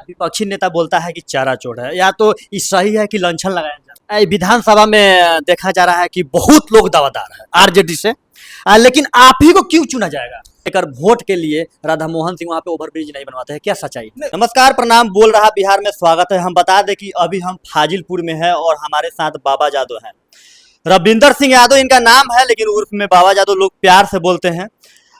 विपक्षी नेता बोलता है कि चारा चोर है, या तो ये सही है कि लंछन लगाया जा रहा है। विधानसभा में देखा जा रहा है कि बहुत लोग दावेदार है आरजेडी से, लेकिन आप ही को क्यों चुना जाएगा? लेकर वोट के लिए राधा मोहन सिंह वहां पे ओवरब्रिज नहीं बनवाते हैं, क्या सच्चाई? नमस्कार, प्रणाम, बोल रहा बिहार में स्वागत है। हम बता दें कि अभी हम फाजिलपुर में है और हमारे साथ बाबा जादव हैं। रविंदर सिंह यादव इनका नाम है, लेकिन उर्फ में बाबा जादव लोग प्यार से बोलते हैं।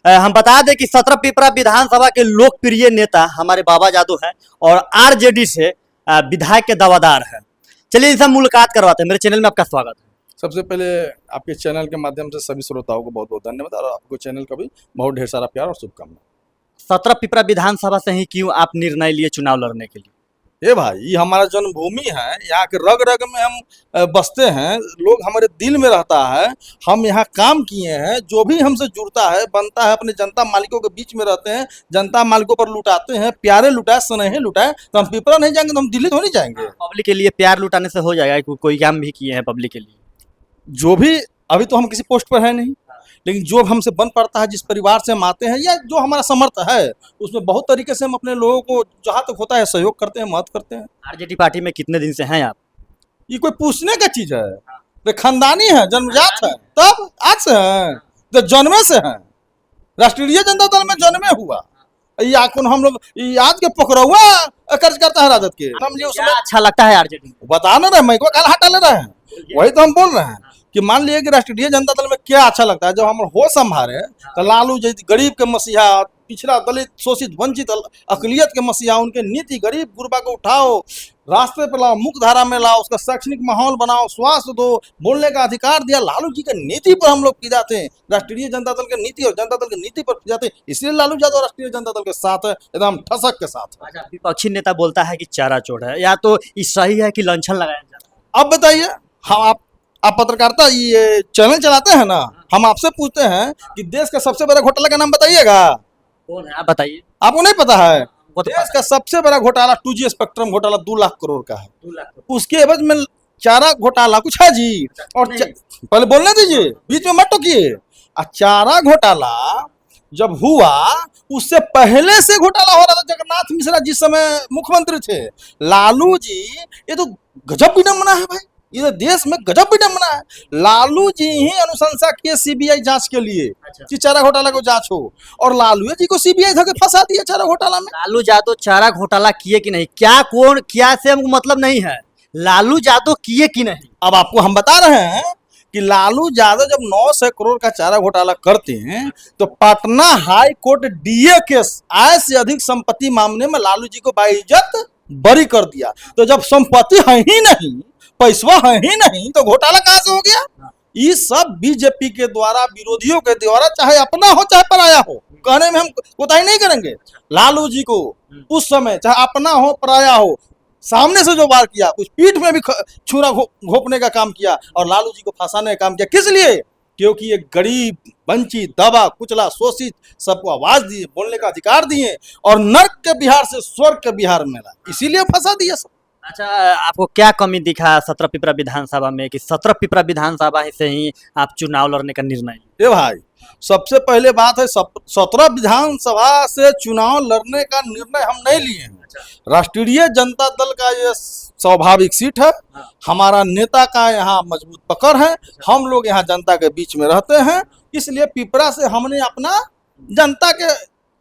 हम बता दें कि सत्रहपीपरा विधानसभा के लोकप्रिय नेता हमारे बाबा जादव हैं और आरजेडी से विधायक के दावेदार हैं। चलिए इनसे मुलाकात करवाते हैं। मेरे चैनल में आपका स्वागत है। सबसे पहले आपके चैनल के माध्यम से सभी श्रोताओं को बहुत बहुत धन्यवाद और आपको चैनल का भी बहुत ढेर सारा प्यार और शुभकामनाएं। सत्रहपीपरा विधानसभा से ही क्यों आप निर्णय लिए चुनाव लड़ने के लिए? ये भाई, ये हमारा जन्मभूमि है, यहाँ के रग रग में हम बसते हैं, लोग हमारे दिल में रहता है। हम यहाँ काम किए हैं, जो भी हमसे जुड़ता है बनता है, अपने जनता मालिकों के बीच में रहते हैं, जनता मालिकों पर लुटाते हैं, प्यारे लुटाए, स्नेहे लुटाए। तो हम पिपरा नहीं जाएंगे तो हम दिल्ली तो नहीं जाएंगे। पब्लिक के लिए प्यार लुटाने से हो जाएगा? कोई काम भी किए हैं पब्लिक के लिए? जो भी, अभी तो हम किसी पोस्ट पर है नहीं, लेकिन जो हमसे बन पड़ता है, जिस परिवार से हम आते हैं या जो हमारा समर्थ है, उसमें बहुत तरीके से हम अपने लोगों को जहाँ तक होता है सहयोग करते हैं, मदद करते हैं। आरजेडी पार्टी में कितने दिन से हैं आप? ये कोई पूछने का चीज है? तो खानदानी है, जन्मजात है, तब आज से है, तो जन्मे से है, राष्ट्रीय जनता दल में जन्मे हुआ। या कौन हम लोग आज के पकड़ुआ कर्ज करता है राजद के? हम ये उसमें अच्छा लगता है आरजेडी? बता ना रहे, मैं को काल हटा ले रहे हैं, वही तो हम बोल रहे हैं कि मान लिए कि राष्ट्रीय जनता दल में क्या अच्छा लगता है। जब हम हो संभारे तो लालू जी गरीब के मसीहा, पिछड़ा दलित शोषित वंचित अकलियत के मसीहा, उनके नीति गरीब गुरबा को उठाओ, रास्ते पे लाओ, मुख्य धारा में लाओ, उसका शैक्षणिक माहौल बनाओ, स्वास्थ्य दो, बोलने का अधिकार दिया। लालू जी के नीति पर हम लोग पी जाते हैं, राष्ट्रीय जनता दल के नीति और जनता दल की नीति पर पी जाते हैं, इसलिए लालू यादव राष्ट्रीय जनता दल के साथ है, एकदम ठसक के साथ है। विपक्षी नेता बोलता है कि चारा चोर है, या तो ये सही है कि लंछन लगाया जा रहा है? अब बताइए, हम आप पत्रकारिता ये चैनल चलाते हैं ना, हम आपसे पूछते हैं कि देश का सबसे बड़ा घोटाला का नाम बताइएगा। कौन है आप बताइए? आपको नहीं पता है? वो तो देश का सबसे बड़ा घोटाला 2G स्पेक्ट्रम घोटाला 2 लाख करोड़ का है। 2 लाख। उसके एवज में चारा घोटाला कुछ है जी? और पहले बोलने दीजिए, बीच में मत टोकिए। चारा घोटाला जब हुआ, उससे पहले से घोटाला हो रहा था। जगन्नाथ मिश्रा जिस समय मुख्यमंत्री थे, लालू जी, ये तो गजब विडंबना है भाई, ये देश में गजब विडंबना है। लालू जी ही अनुशंसा किए सीबीआई जांच के लिए कि चारा घोटाला को जांच हो, और लालू जी को सीबीआई धके फंसा दिया चारा घोटाला में। लालू यादव चारा घोटाला किए कि नहीं? क्या कौन किया से हमको मतलब नहीं है, लालू यादव किए कि नहीं? अब आपको हम बता रहे हैं कि लालू यादव जब 900 करोड़ का चारा घोटाला करते हैं तो Patna high court DA case I से अधिक संपत्ति मामले में लालू जी को बाइज्जत बरी कर दिया। तो जब संपत्ति है ही नहीं, पैसा है ही नहीं, तो घोटाला कहां से हो गया? ये सब बीजेपी के द्वारा, विरोधियों के द्वारा, चाहे अपना हो चाहे पराया हो, कहने में हम कोताही नहीं करेंगे। लालू जी को उस समय चाहे अपना हो पराया हो, सामने से जो वार किया, उस पीठ में भी छुरा घोपने का काम किया और लालू जी को फंसाने का काम किया। किस लिए? क्योंकि ये गरीब, वंचित, दबा कुचला, शोषित सबको आवाज दिए, बोलने का अधिकार दिए और नर्क के बिहार से स्वर्ग के बिहार में ला, इसीलिए फंसा दिया सब। अच्छा, आपको क्या कमी दिखा सत्रहपीपरा विधानसभा में कि सत्रहपीपरा विधानसभा से ही आप चुनाव लड़ने का निर्णय लिए? ये भाई, सबसे पहले बात है, 17 विधानसभा से चुनाव लड़ने का निर्णय हम नहीं लिए हैं। राष्ट्रीय जनता दल का ये स्वाभाविक सीट है, हमारा नेता का यहाँ मजबूत पकड़ है, हम लोग यहाँ जनता के बीच में रहते हैं, इसलिए पिपरा से हमने अपना जनता के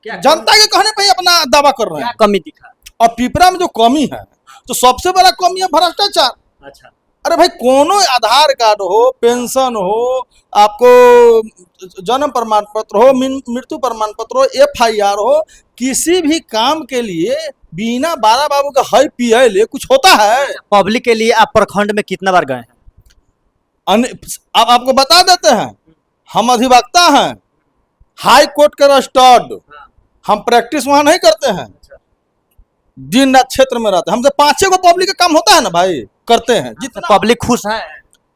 कहने पे ही अपना दावा कर रहे हैं। कमी दिखा? और पिपरा में जो कमी है, तो सबसे बड़ा कमी है भ्रष्टाचार। अच्छा, अरे भाई, कोनो आधार कार्ड हो, पेंशन हो, आपको जन्म प्रमाण पत्र हो, मृत्यु प्रमाण पत्र हो, FIR हो, किसी भी काम के लिए बिना 12 बाबू का हाई पीआई ले कुछ होता है? पब्लिक के लिए आप प्रखंड में कितना बार गए हैं? अब आपको बता देते हैं, हम अधिवक्ता हैं, हाई कोर्ट के रजिस्टर्ड, हम प्रैक्टिस वहां नहीं करते हैं, दिन रात क्षेत्र में रहते हैं। हमसे 5-6 को पब्लिक का काम होता है ना भाई, करते हैं। जितना पब्लिक खुश है,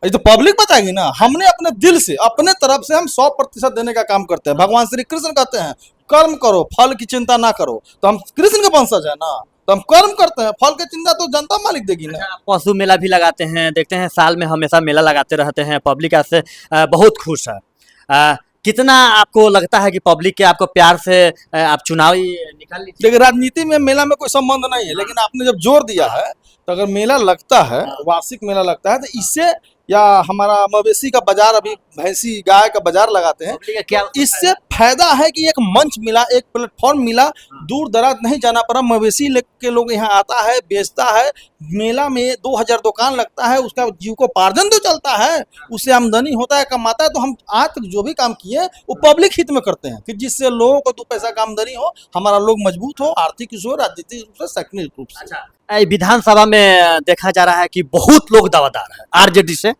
ये तो पब्लिक बताएगी ना। हमने अपने दिल से, अपने तरफ से हम 100% देने का काम करते हैं। भगवान श्री कृष्ण कहते हैं कर्म करो, फल की चिंता ना करो, तो हम कृष्ण के वंशज है ना, तो हम कर्म करते हैं, फल की चिंता तो जनता मालिक देगी ना। पशु मेला भी लगाते हैं, देखते हैं साल में हमेशा मेला लगाते रहते हैं, पब्लिक आपसे बहुत खुश है। कितना आपको लगता है कि पब्लिक के आपको प्यार से आप चुनावी निकाल लीजिए? देखिए राजनीति में मेला में कोई संबंध नहीं है, लेकिन आपने जब जोर दिया है तो अगर मेला लगता है, वार्षिक मेला लगता है, तो इससे या हमारा मवेशी का बाजार, अभी भैंसी गाय का बाजार लगाते हैं, पब्लिक का क्या इससे फायदा है कि एक मंच मिला, एक प्लेटफॉर्म मिला, दूर दराज नहीं जाना पड़ा। मवेशी लेके लोग यहाँ आता है, बेचता है, मेला में 2000 दुकान लगता है, उसका जीविकोपार्जन तो चलता है, उससे आमदनी होता है, कमाता है। तो हम आज तक जो भी काम किए वो पब्लिक हित में करते हैं कि जिससे लोगों को 2 पैसा का आमदनी हो, हमारा लोग मजबूत हो, आर्थिक रूप से, राजनीतिक रूप से, शैक्षणिक रूप से। अच्छा, विधानसभा में देखा जा रहा है कि बहुत लोग दावेदार है आरजेडी से,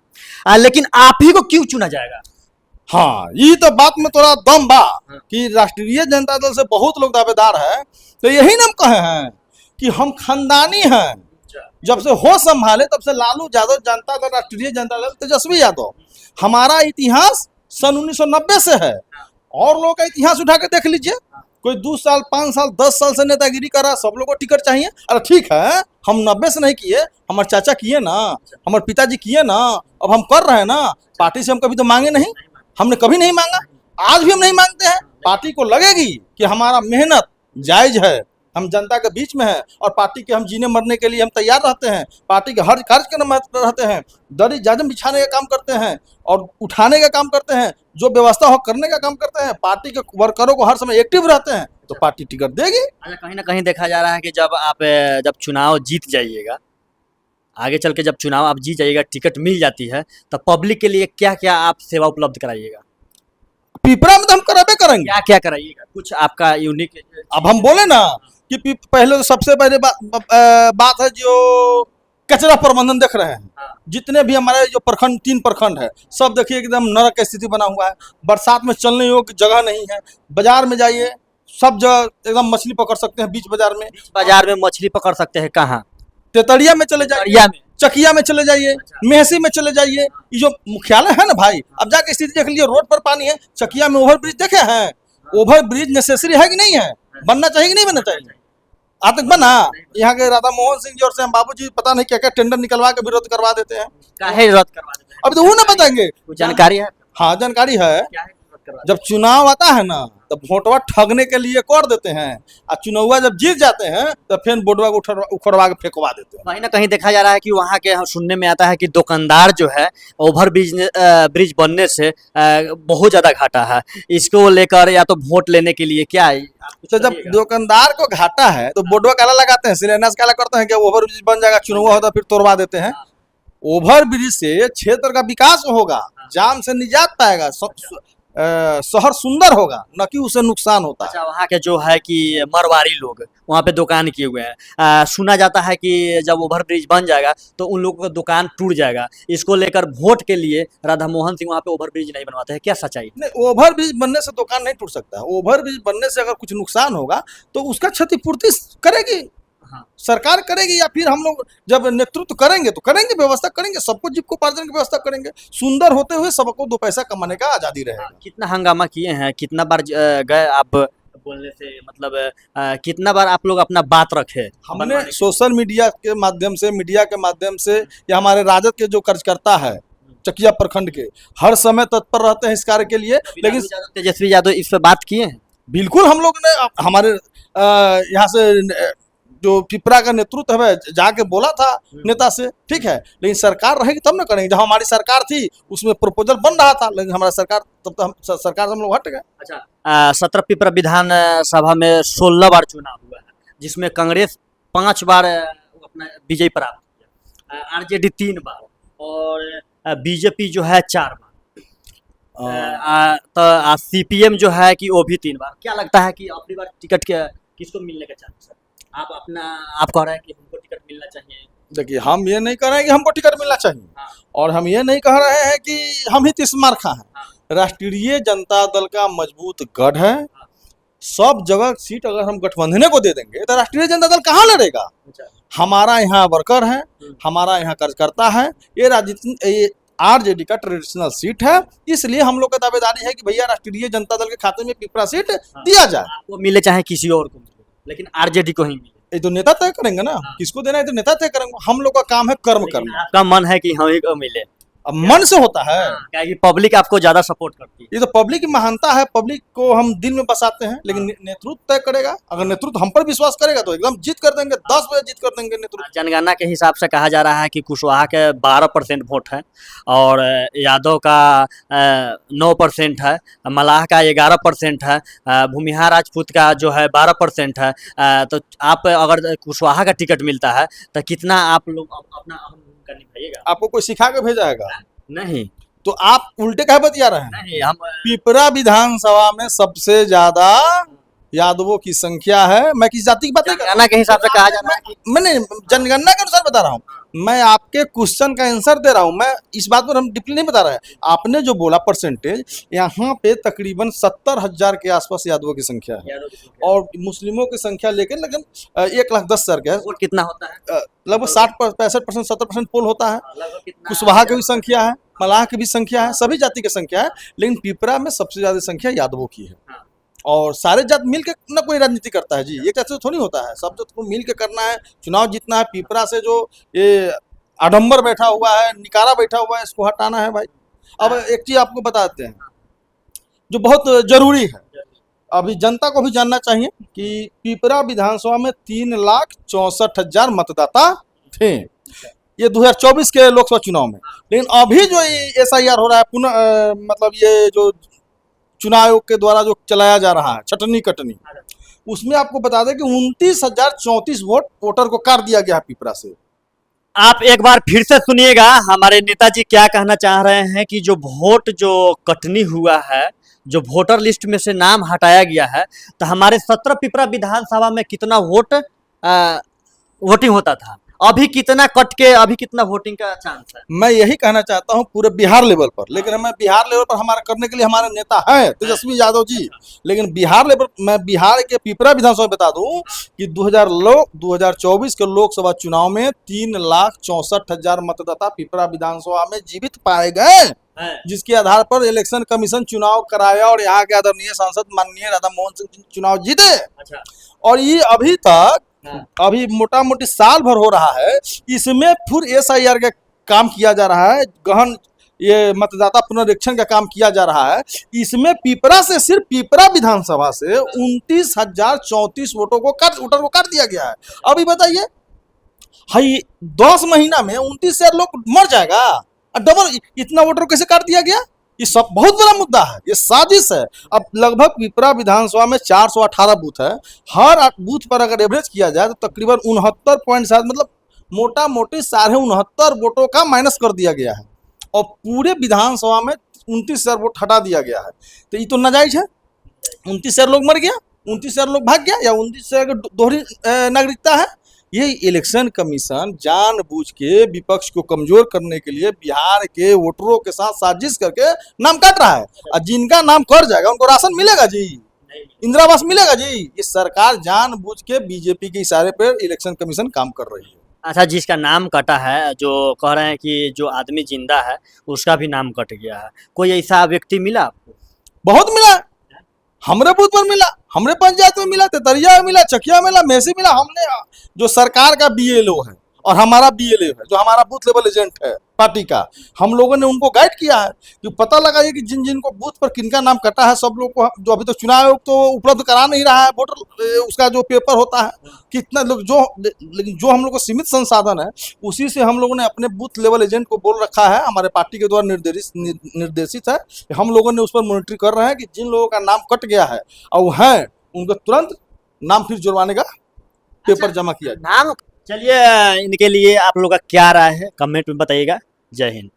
लेकिन आप ही को क्यों चुना जाएगा? हाँ, ये तो बात में थोड़ा दम बा कि राष्ट्रीय जनता दल से बहुत लोग दावेदार है, तो यही ना हम कहे हैं कि हम खानदानी हैं। जब से होश संभाले तब से लालू यादव जनता दल, राष्ट्रीय जनता दल, तेजस्वी यादव, हमारा इतिहास सन 1990 से है। और लोगों का इतिहास उठा के देख लीजिए, कोई 2 साल, 5 साल, 10 साल से नेतागिरी कर रहा, सब लोगों को टिकट चाहिए। अरे ठीक है, हम 90 से नहीं किए, हमारे चाचा किए ना, हमारे पिताजी किए ना, अब हम कर रहे हैं ना। पार्टी से हम कभी तो मांगे नहीं, हमने कभी नहीं मांगा, आज भी हम नहीं मांगते हैं। पार्टी को लगेगी कि हमारा मेहनत जायज है, हम जनता के बीच में हैं, और पार्टी के हम जीने मरने के लिए हम तैयार रहते हैं, पार्टी के हर कार्य के में रहते हैं, दरी जाजम बिछाने का काम करते हैं और उठाने का काम करते हैं, जो व्यवस्था हो करने का काम करते हैं, पार्टी के वर्करों को हर समय एक्टिव रहते हैं, तो पार्टी टिकट देगी। अच्छा, कहीं ना कहीं देखा जा रहा है कि जब चुनाव जीत जाइएगा, आगे चल के जब चुनाव आप जीत जाइएगा, टिकट मिल जाती है, तो पब्लिक के लिए क्या क्या आप सेवा उपलब्ध कराइएगा? पिपरा में तो हम कराबे करेंगे। क्या क्या कराइएगा, कुछ आपका यूनिक? अब हम बोले ना कि पहले तो सबसे पहले बात है जो कचरा प्रबंधन देख रहे हैं। जितने भी हमारे जो प्रखंड, 3 प्रखंड है, सब देखिए एकदम नरक की स्थिति बना हुआ है। बरसात में चलने योग्य जगह नहीं है। बाजार में जाइए, सब जगह एकदम मछली पकड़ सकते हैं। बीच बाजार में मछली पकड़ सकते हैं कहाँ? तेतरिया में चले जाइए, तेतरिया में, चकिया में चले जाइए, मेहसी में चले जाइए, ये जो मुख्यालय है ना भाई, अब जाके स्थिति देख लीजिए। रोड पर पानी है। चकिया में ओवर ब्रिज देखे हैं? ओवर ब्रिज नेसेसरी है कि नहीं है? बनना चाहिए कि नहीं बनना चाहिए? आज तक बना? यहाँ के राधा मोहन सिंह जी और श्याम बाबू जी पता नहीं क्या क्या टेंडर निकलवा के विरोध करवा देते हैं। काहे रद्द करवा देते हैं? अब तो वो ना बताएंगे। कुछ जानकारी है? हाँ, जानकारी है। क्या है रद्द करवा जब चुनाव आता है ना, तब वोटवा ठगने के लिए कर देते हैं, और चुनावा जब जीत जाते हैं तो फिर बोटवा को उखड़वा के फेंकवा देते हैं। कहीं ना कहीं देखा जा रहा है कि वहाँ के सुनने में आता है कि दुकानदार जो है, ओवर ब्रिज बनने से बहुत ज़्यादा घाटा है। इसको लेकर या तो वोट लेने के लिए क्या है? तो जब दुकानदार को घाटा है तो बोर्डवा काला लगाते हैं, शिलान्यास काला करते हैं कि ओवर ब्रिज बन जाएगा, चुनाव होता फिर तोड़वा देते हैं। ओवर ब्रिज से क्षेत्र का विकास होगा, जाम से निजात पाएगा, शहर सुंदर होगा, न कि उसे नुकसान होता है। अच्छा, वहाँ के जो है कि मरवाड़ी लोग वहाँ पे दुकान किए हुए हैं, सुना जाता है कि जब ओवर ब्रिज बन जाएगा तो उन लोगों का दुकान टूट जाएगा। इसको लेकर वोट के लिए राधा मोहन सिंह वहाँ पे ओवर ब्रिज नहीं बनवाते हैं, क्या सच्चाई? नहीं, ओवर ब्रिज बनने से दुकान नहीं टूट सकता है। ओवर ब्रिज बनने से अगर कुछ नुकसान होगा तो उसका क्षतिपूर्ति करेगी सरकार, करेगी, या फिर हम लोग जब नेतृत्व करेंगे तो करेंगे, व्यवस्था करेंगे, सबको जीविकोपार्जन की व्यवस्था करेंगे। सुंदर होते हुए सबको 2 पैसा कमाने का आजादी रहेगा। कितना हंगामा किए हैं, कितना बार गए आप बोलने से, मतलब कितना बार आप लोग अपना बात रखे? हमने सोशल मीडिया के माध्यम से, मीडिया के माध्यम से, या हमारे राजद के जो कार्यकर्ता है चकिया प्रखंड के, हर समय तत्पर रहते हैं इस कार्य के लिए। लेकिन तेजस्वी यादव इस पर बात किए हैं? बिल्कुल, हम लोग ने हमारे यहाँ से जो पिपरा का नेतृत्व है जाके बोला था नेता से, ठीक है, लेकिन सरकार रहेगी तब ना करेंगे। जब हमारी सरकार थी उसमें प्रपोजल बन रहा था, लेकिन हमारा सरकार, तब तो हम सरकार से हम लोग हट गए। अच्छा, 17 पिपरा विधानसभा में 16 बार चुनाव हुआ है, जिसमें कांग्रेस 5 बार अपना विजय प्राप्त किया, आरजेडी 3 बार और बीजेपी जो है 4 बार, तो सीपीएम जो है कि वो भी 3 बार। क्या लगता है कि अगली बार टिकट किसको मिलने का चांस है? आप कह रहे हैं कि हमको टिकट मिलना चाहिए। देखिए, हम ये नहीं कह रहे हैं कि हमको टिकट मिलना चाहिए, और हम ये नहीं कह रहे हैं कि हम ही तिस्मारखा हैं। राष्ट्रीय जनता दल का मजबूत गढ़ है, सब जगह सीट अगर हम गठबंधन को दे देंगे तो राष्ट्रीय जनता दल कहाँ लड़ेगा? हमारा यहाँ वर्कर है, हमारा यहाँ कार्यकर्ता है, ये आरजेडी का ट्रेडिशनल सीट है, इसलिए हम लोग का दावेदारी है कि भैया राष्ट्रीय जनता दल के खाते में पिपरा सीट दिया जाए। आपको मिले चाहे किसी और को, लेकिन आरजेडी को ही मिले। ये तो नेता तय करेंगे ना, किसको देना है तो नेता तय करेंगे। हम लोग का काम है कर्म करना। आपका मन है कि हम ही को मिले? अब मन से होता है। क्या कि पब्लिक आपको ज्यादा सपोर्ट करती है। ये तो पब्लिक की महानता है, पब्लिक को हम दिल में बसाते हैं, लेकिन नेतृत्व तय करेगा। अगर नेतृत्व हम पर विश्वास करेगा तो एकदम जीत कर देंगे, 10 बजे जीत कर देंगे नेतृत्व। जनगणना के हिसाब से कहा जा रहा है कि कुशवाहा के 12% वोट है और यादव का 9% है, मलाह का 11% है, भूमिहार राजपूत का जो है 12% है। तो आप अगर कुशवाहा का टिकट मिलता है तो कितना आप लोग अपना अहम भूमिका निभाइएगा? आपको कोई सिखा के भेजा है? नहीं तो आप उल्टे कहे बतिया रहे हैं। नहीं, हम पिपरा विधानसभा में सबसे ज्यादा यादवों की संख्या है। मैं किस जाति की बात नहीं कर रहा जनगणना के हिसाब से कहा जा रहा है कि मैंने जनगणना के अनुसार बता रहा हूँ। मैं आपके क्वेश्चन का आंसर दे रहा हूँ। मैं इस बात पर हम डीपली नहीं बता रहे हैं। आपने जो बोला परसेंटेज, यहाँ पे तकरीबन 70,000 के आसपास यादवों की संख्या है यादव की संख्या। और मुस्लिमों की संख्या लेकर लेकिन 1,10,000 के है। वोट कितना होता है? लगभग 60-65% 70% पोल होता है। लगभग कितना? कुशवाहा की भी संख्या है, मलाह की भी संख्या है, सभी जाति की संख्या है, लेकिन पिपरा में सबसे ज्यादा संख्या यादवों की है। हाँ। और सारे जात मिल के ना कोई राजनीति करता है जी, ये कैसे थोड़ी होता है। सब जात को मिल के करना है, चुनाव जीतना है। पिपरा से जो ये आडंबर बैठा हुआ है, निकारा बैठा हुआ है, इसको हटाना है भाई। अब एक चीज आपको बताते हैं जो बहुत जरूरी है, अभी जनता को भी जानना चाहिए कि पिपरा विधानसभा में 3,64,000 मतदाता थे ये 2024 के लोकसभा चुनाव में। लेकिन अभी जो SIR हो रहा है पुनः मतलब ये जो चुनाव आयोग के द्वारा जो चलाया जा रहा है छटनी कटनी, उसमें आपको बता दें कि 29,034 वोट वोटर को काट दिया गया है पिपरा से। आप एक बार फिर से सुनिएगा हमारे नेताजी क्या कहना चाह रहे हैं कि जो वोट जो कटनी हुआ है, जो वोटर लिस्ट में से नाम हटाया गया है, तो हमारे 17 पिपरा विधानसभा में कितना वोटिंग होता था, अभी कितना कट के अभी कितना वोटिंग का चांस है? मैं यही कहना चाहता हूं पूरे बिहार लेवल पर, लेकिन हमें बिहार लेवल पर हमारा करने के लिए हमारे नेता हैं तेजस्वी यादव जी, लेकिन बिहार लेवल मैं बिहार के पिपरा विधानसभा में बता दूं कि 2024 के लोकसभा चुनाव में 3,64,000 मतदाता पिपरा विधानसभा में जीवित पाए गए, जिसके आधार पर इलेक्शन कमीशन चुनाव कराया और यहाँ के आदरणीय सांसद माननीय राधा मोहन सिंह चुनाव जीते। अच्छा। और ये अभी तक अभी मोटा मोटी साल भर हो रहा है, इसमें फिर SIR का काम किया जा रहा है, गहन ये मतदाता पुनरीक्षण का काम किया जा रहा है। इसमें पिपरा से सिर्फ पिपरा विधानसभा से 29,034 वोटों को काट दिया गया है। अभी बताइए हाई 10 महीना में 29,000 लोग मर जाएगा, डबल इतना वोटर कैसे काट दिया गया? ये सब बहुत बड़ा मुद्दा है, ये साजिश है। अब लगभग पिपरा विधानसभा में 418 बूथ है, हर बूथ पर अगर एवरेज किया जाए तो तकरीबन 69.7 मतलब मोटा मोटी 69.5 वोटों का माइनस कर दिया गया है और पूरे विधानसभा में 29,000 वोट हटा दिया गया है। तो ये तो नाजायज है। 29,000 लोग मर गया, 29,000 लोग भाग गया, या 29,000 दोहरी नागरिकता है। ये इलेक्शन कमीशन जानबूझ के विपक्ष को कमजोर करने के लिए बिहार के वोटरों के साथ साजिश करके नाम काट रहा है, और जिनका नाम कट जाएगा उनको राशन मिलेगा जी, इंदिरा आवास मिलेगा जी। ये सरकार जानबूझ के बीजेपी के इशारे पर इलेक्शन कमीशन काम कर रही है। अच्छा, जिसका नाम कटा है, जो कह रहे हैं कि जो आदमी जिंदा है उसका भी नाम कट गया है, कोई ऐसा व्यक्ति मिला आपको? बहुत मिला, हमरे बूथ पर मिला, हमरे पंचायत में मिला, तेतरिया में मिला, चकिया में मिला, मेसी मिला। हमने जो सरकार का BLO है और हमारा BLA है, जो हमारा बूथ लेवल एजेंट है पार्टी का, हम लोगों ने उनको गाइड किया है कि पता लगाइए कि जिन जिन को बूथ पर किनका नाम कटा है, सब लोग को जो अभी तो चुनाव आयोग तो उपलब्ध करा नहीं रहा है वोटर उसका जो पेपर होता है कितना लोग लेकिन जो हम लोग को सीमित संसाधन है उसी से हम लोगों ने अपने बूथ लेवल एजेंट को बोल रखा है, हमारे पार्टी के द्वारा निर्देशित है। हम लोगों ने उस पर मॉनिटरिंग कर रहे हैं कि जिन लोगों का नाम कट गया है और वो है उनको तुरंत नाम फिर जुड़वाने का पेपर जमा किया। नाम चलिए, इनके लिए आप लोग का क्या राय है कमेंट में बताइएगा। जय हिंद।